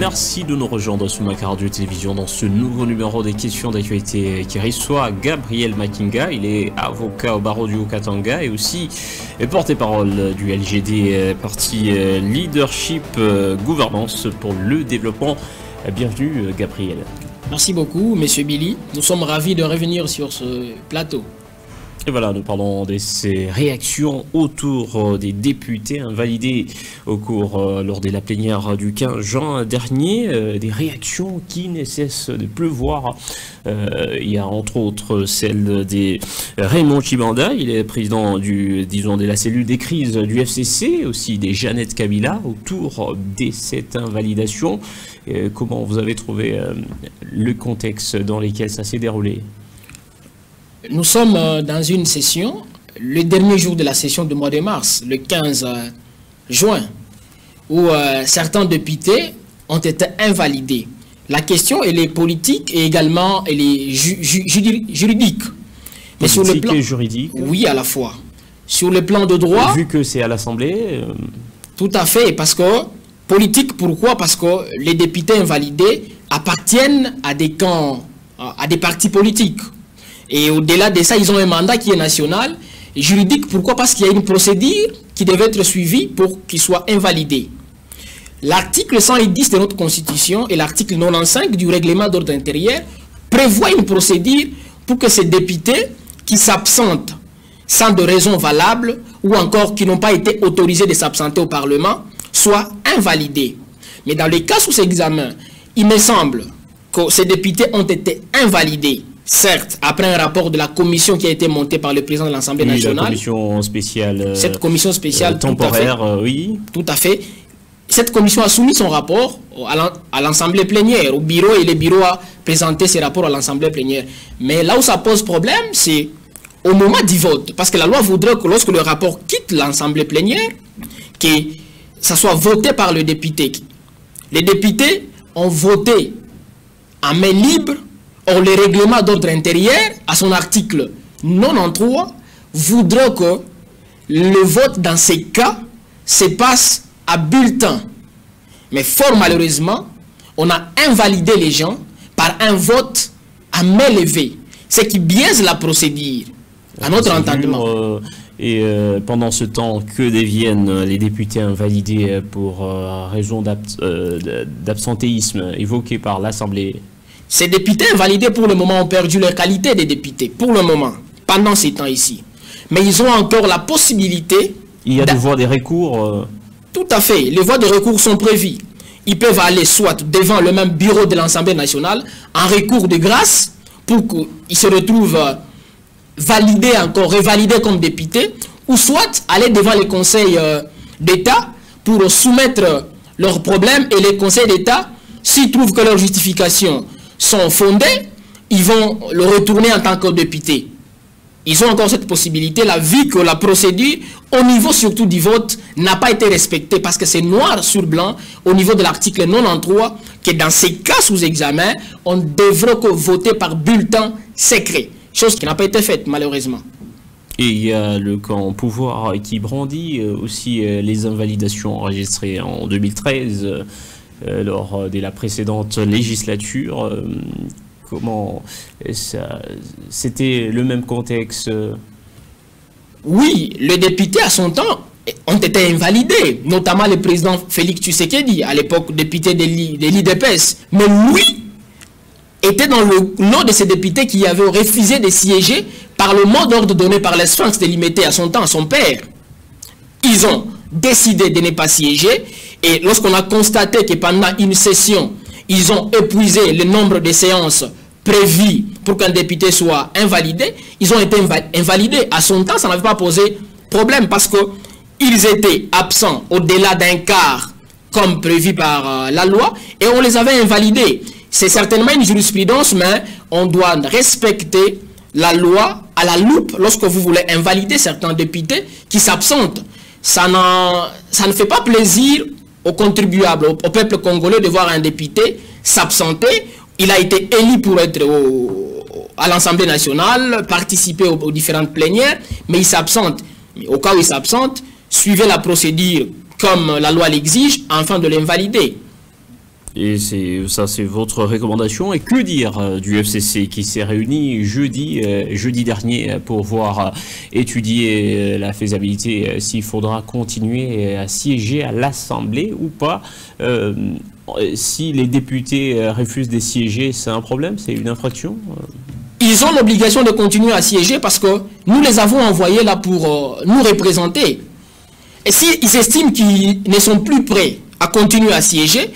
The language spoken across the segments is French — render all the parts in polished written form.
merci de nous rejoindre sur Maca Radio Télévision dans ce nouveau numéro des questions d'actualité qui reçoit Gabriel Makinga. Il est avocat au barreau du Haut-Katanga et aussi porte-parole du LGD, parti Leadership Gouvernance pour le développement. Bienvenue Gabriel. Merci beaucoup Monsieur Billy, nous sommes ravis de revenir sur ce plateau. Et voilà, nous parlons de ces réactions autour des députés invalidés au cours lors de la plénière du 15 juin dernier, des réactions qui ne cessent de pleuvoir. Il y a entre autres celle de Raymond Chibanda, il est président de la cellule des crises du FCC, aussi des Jeannette Kabila autour de cette invalidation. Comment vous avez trouvé le contexte dans lequel ça s'est déroulé ? Nous sommes dans une session, le dernier jour de la session du mois de mars, le 15 juin, où certains députés ont été invalidés. La question, elle est politique et également elle est juridique. Mais sur le plan juridique, oui, à la fois. Sur le plan de droit... Vu que c'est à l'Assemblée... Tout à fait, parce que... Politique, pourquoi? Parce que les députés invalidés appartiennent à des camps, à des partis politiques. Et au-delà de ça, ils ont un mandat qui est national. Juridique, pourquoi? Parce qu'il y a une procédure qui devait être suivie pour qu'il soit invalidé. L'article 110 de notre Constitution et l'article 95 du règlement d'ordre intérieur prévoient une procédure pour que ces députés qui s'absentent sans de raison valable ou encore qui n'ont pas été autorisés de s'absenter au Parlement soient invalidés. Mais dans les cas sous examen, il me semble que ces députés ont été invalidés. Certes, après un rapport de la commission qui a été montée par le président de l'Assemblée nationale. La commission spéciale. Cette commission spéciale temporaire, oui. Tout à fait. Cette commission a soumis son rapport à l'Assemblée plénière, au bureau, et le bureau a présenté ses rapports à l'Assemblée plénière. Mais là où ça pose problème, c'est au moment du vote. Parce que la loi voudrait que lorsque le rapport quitte l'Assemblée plénière, que ça soit voté par le député. Les députés ont voté en main libre. Or, le règlement d'ordre intérieur, à son article 93, voudrait que le vote dans ces cas se passe à bulletin. Mais fort malheureusement, on a invalidé les gens par un vote à main levée, ce qui biaise la procédure, à notre entendement. Et pendant ce temps, que deviennent les députés invalidés pour raison d'absentéisme évoqué par l'Assemblée? Ces députés invalidés pour le moment ont perdu leur qualité de députés, pour le moment, pendant ces temps ici. Mais ils ont encore la possibilité... Il y a des voies de recours Tout à fait, les voies de recours sont prévues. Ils peuvent aller soit devant le même bureau de l'Assemblée nationale, en recours de grâce, pour qu'ils se retrouvent validés encore, revalidés comme députés, ou soit aller devant les conseils d'État pour soumettre leurs problèmes, et les conseils d'État, s'ils trouvent que leurs justifications sont fondés, ils vont le retourner en tant que député. Ils ont encore cette possibilité-là, vu que la procédure, au niveau surtout du vote, n'a pas été respectée, parce que c'est noir sur blanc, au niveau de l'article 93, que dans ces cas sous examen, on devrait que voter par bulletin secret, chose qui n'a pas été faite, malheureusement. Et il y a le camp pouvoir qui brandit aussi les invalidations enregistrées en 2013, lors de la précédente législature. Comment ça, c'était le même contexte? Oui, les députés à son temps ont été invalidés, notamment le président Félix Tshisekedi, à l'époque député de l'IDPS. Mais lui était dans le lot de ces députés qui avaient refusé de siéger par le mot d'ordre donné par les Sphinx de Limité à son temps, son père. Ils ont décidé de ne pas siéger. Et lorsqu'on a constaté que pendant une session, ils ont épuisé le nombre de séances prévues pour qu'un député soit invalidé, ils ont été invalidés. À son temps, ça n'avait pas posé problème parce qu'ils étaient absents au-delà d'un quart, comme prévu par la loi, et on les avait invalidés. C'est certainement une jurisprudence, mais on doit respecter la loi à la loupe lorsque vous voulez invalider certains députés qui s'absentent. Ça ne fait pas plaisir aux contribuables, au peuple congolais de voir un député s'absenter. Il a été élu pour être à l'Assemblée nationale, participer aux différentes plénières, mais il s'absente. Au cas où il s'absente, suivez la procédure comme la loi l'exige, afin de l'invalider. Et ça, c'est votre recommandation. Et que dire du FCC qui s'est réuni jeudi dernier pour voir étudier la faisabilité, s'il faudra continuer à siéger à l'Assemblée ou pas. Si les députés refusent de siéger, c'est un problème, c'est une infraction? Ils ont l'obligation de continuer à siéger parce que nous les avons envoyés là pour nous représenter. Et s'ils estiment qu'ils ne sont plus prêts à continuer à siéger,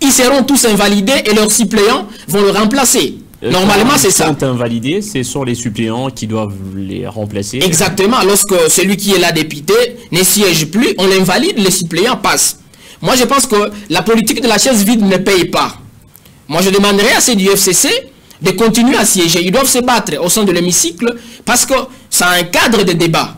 ils seront tous invalidés et leurs suppléants vont le remplacer. Normalement, c'est ça. Ils sont invalidés, ce sont les suppléants qui doivent les remplacer. Exactement. Lorsque celui qui est là député ne siège plus, on l'invalide, les suppléants passent. Moi, je pense que la politique de la chaise vide ne paye pas. Moi, je demanderais à ceux du FCC de continuer à siéger. Ils doivent se battre au sein de l'hémicycle parce que ça a un cadre de débat.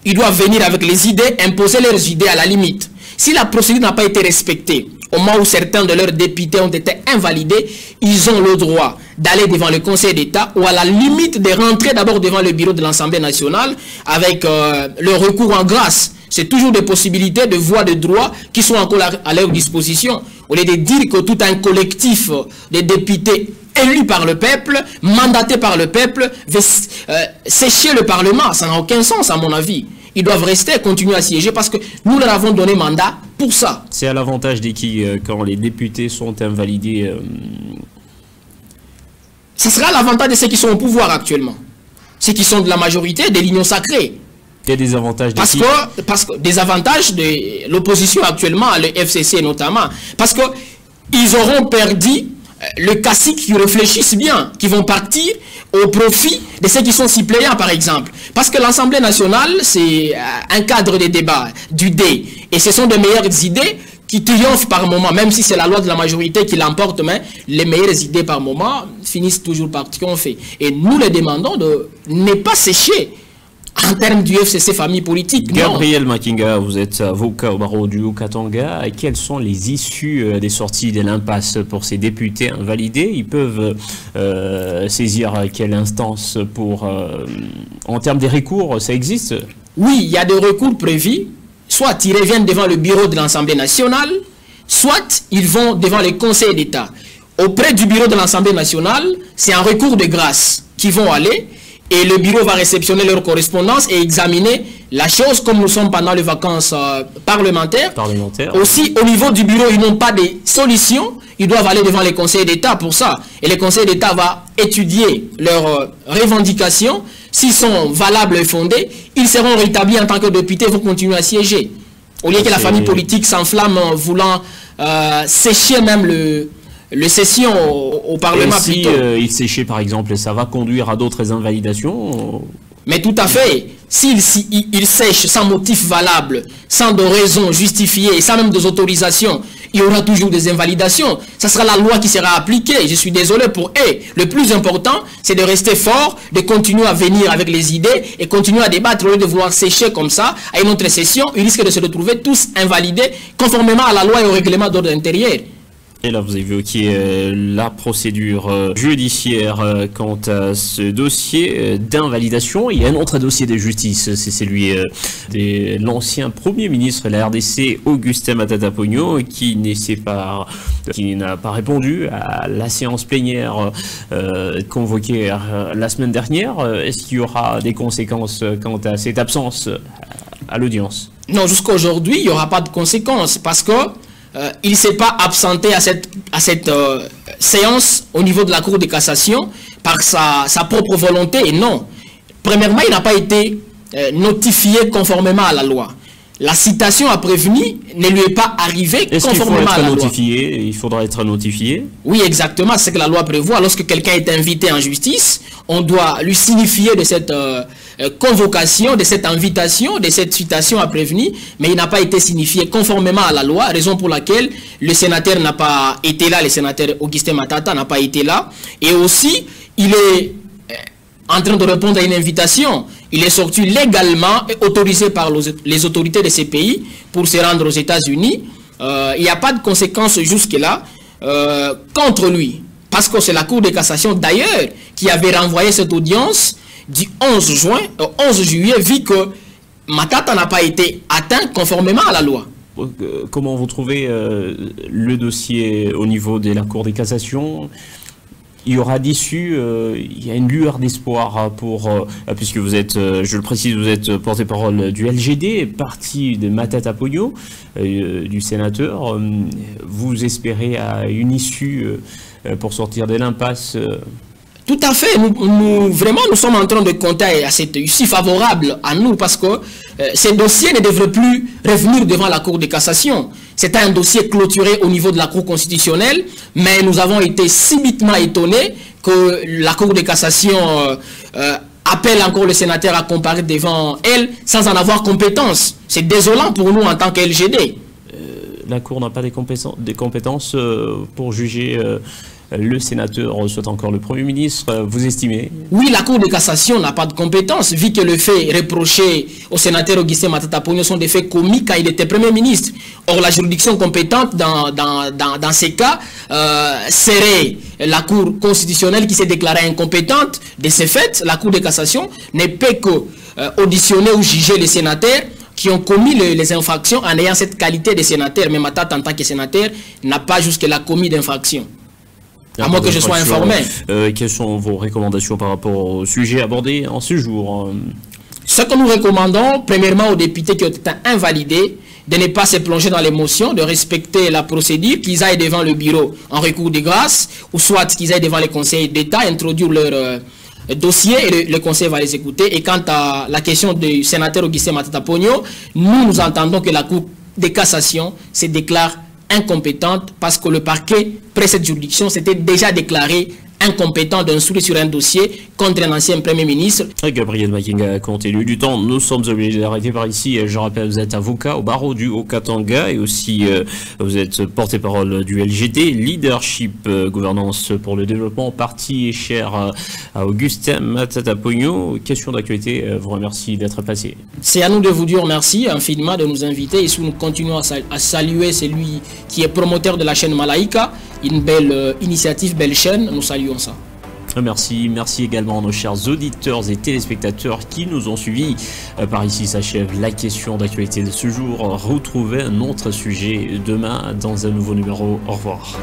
Ils doivent venir avec les idées, imposer leurs idées à la limite. Si la procédure n'a pas été respectée, au moment où certains de leurs députés ont été invalidés, ils ont le droit d'aller devant le Conseil d'État ou à la limite de rentrer d'abord devant le bureau de l'Assemblée nationale avec le recours en grâce. C'est toujours des possibilités de voies de droit qui sont encore à leur disposition. Au lieu de dire que tout un collectif de députés élus par le peuple, mandatés par le peuple, veut sécher le Parlement. Ça n'a aucun sens à mon avis. Ils doivent rester et continuer à siéger parce que nous leur avons donné mandat pour ça. C'est à l'avantage de qui quand les députés sont invalidés Ce sera l'avantage de ceux qui sont au pouvoir actuellement. Ceux qui sont de la majorité, de l'union sacrée. Il y a des avantages de parce que des avantages de l'opposition actuellement, le FCC notamment. Parce que ils auront perdu le cacique qui réfléchissent bien, qui vont partir au profit de ceux qui sont suppléants, par exemple. Parce que l'Assemblée nationale, c'est un cadre de débat, du dé. Et ce sont de meilleures idées qui triomphent par moment, même si c'est la loi de la majorité qui l'emporte, mais les meilleures idées par moment finissent toujours par triompher. Et nous les demandons de ne pas sécher en termes du FCC famille politique. Gabriel Makinga, vous êtes avocat au barreau du Haut-Katanga. Quelles sont les issues des sorties de l'impasse pour ces députés invalidés? Ils peuvent saisir quelle instance pour... en termes des recours, ça existe? Oui, il y a des recours prévus. Soit ils reviennent devant le bureau de l'Assemblée nationale, soit ils vont devant le Conseil d'État. Auprès du bureau de l'Assemblée nationale, c'est un recours de grâce qui vont aller. Et le bureau va réceptionner leur correspondance et examiner la chose comme nous sommes pendant les vacances parlementaires. Aussi, au niveau du bureau, ils n'ont pas de solution. Ils doivent aller devant les conseils d'État pour ça. Et le conseil d'État va étudier leurs revendications. S'ils sont valables et fondés, ils seront rétablis en tant que députés et vont continuer à siéger. Au lieu que la famille politique s'enflamme en voulant sécher même le session au Parlement. Et si il séchait par exemple, ça va conduire à d'autres invalidations? Mais tout à fait. S'il sèche sans motif valable, sans de raison justifiée, et sans même des autorisations, il y aura toujours des invalidations. Ça sera la loi qui sera appliquée. Je suis désolé pour eux. Le plus important, c'est de rester fort, de continuer à venir avec les idées et continuer à débattre au lieu de vouloir sécher comme ça à une autre session. Ils risquent de se retrouver tous invalidés conformément à la loi et au règlement d'ordre intérieur. Et là, vous évoquez la procédure judiciaire quant à ce dossier d'invalidation. Il y a un autre dossier de justice, c'est celui de l'ancien Premier ministre de la RDC, Augustin Matata Ponyo, qui n'a pas répondu à la séance plénière convoquée la semaine dernière. Est-ce qu'il y aura des conséquences quant à cette absence à l'audience? Non, jusqu'à aujourd'hui, il n'y aura pas de conséquences parce que il ne s'est pas absenté à cette séance au niveau de la Cour de cassation par sa propre volonté. Et non. Premièrement, il n'a pas été notifié conformément à la loi. La citation à prévenir ne lui est pas arrivée conformément à la loi. Il faudra être notifié? Oui, exactement. C'est ce que la loi prévoit. Lorsque quelqu'un est invité en justice, on doit lui signifier de cette convocation, de cette invitation, de cette citation à prévenir, mais il n'a pas été signifié conformément à la loi, raison pour laquelle le sénateur n'a pas été là, le sénateur Augustin Matata n'a pas été là, et aussi il est en train de répondre à une invitation. Il est sorti légalement et autorisé par les autorités de ces pays pour se rendre aux États-Unis. Il n'y a pas de conséquences jusque-là contre lui, parce que c'est la Cour de cassation d'ailleurs qui avait renvoyé cette audience du 11 juillet, vu que Matata n'a pas été atteint conformément à la loi. comment vous trouvez le dossier au niveau de la Cour de cassation? Il y aura d'issue, il y a une lueur d'espoir pour, puisque vous êtes, je le précise, vous êtes porte-parole du LGD, parti de Matata Ponyo, du sénateur. Vous espérez à une issue pour sortir de l'impasse? Tout à fait. Vraiment, nous sommes en train de compter à cette issue favorable à nous parce que ces dossiers ne devraient plus revenir devant la Cour de cassation. C'est un dossier clôturé au niveau de la Cour constitutionnelle, mais nous avons été subitement étonnés que la Cour de cassation appelle encore le sénateur à comparaître devant elle sans en avoir compétence. C'est désolant pour nous en tant que LGD. La Cour n'a pas des compétences pour juger le sénateur, soit encore le Premier ministre, vous estimez? Oui, la Cour de cassation n'a pas de compétence, vu que le fait reproché au sénateur Augustin Matata Ponyo sont des faits commis quand il était Premier ministre. Or, la juridiction compétente dans ces cas serait la Cour constitutionnelle qui s'est déclarée incompétente. De ce fait, la Cour de cassation ne peut que auditionner ou juger les sénateurs qui ont commis les infractions en ayant cette qualité de sénateur. Mais Matata, en tant que sénateur, n'a pas jusque-là commis d'infraction. À moins que je sois informé. Quelles sont vos recommandations par rapport au sujet abordé en ce jour? Ce que nous recommandons, premièrement aux députés qui ont été invalidés, de ne pas se plonger dans l'émotion, de respecter la procédure, qu'ils aillent devant le bureau en recours de grâce, ou soit qu'ils aillent devant les conseils d'État, introduire leur dossier et le conseil va les écouter. Et quant à la question du sénateur Augustin Matata Ponyo, nous entendons que la Cour de cassation se déclare incompétente parce que le parquet, après cette juridiction, s'était déjà déclaré incompétent d'instruire sur un dossier contre un ancien Premier ministre. Gabriel Makenga, compte tenu du temps, nous sommes obligés d'arrêter par ici. Je rappelle, vous êtes avocat au barreau du Haut-Katanga et aussi vous êtes porte-parole du LGD, leadership gouvernance pour le développement, parti cher à Augustin Matata Ponyo. Question d'actualité, vous remercie d'être passé. C'est à nous de vous dire merci infiniment de nous inviter et nous continuons à saluer celui qui est promoteur de la chaîne Malaika, une belle initiative, belle chaîne, nous saluons ça. Merci également à nos chers auditeurs et téléspectateurs qui nous ont suivis. Par ici s'achève la question d'actualité de ce jour. Retrouvez un autre sujet demain dans un nouveau numéro. Au revoir.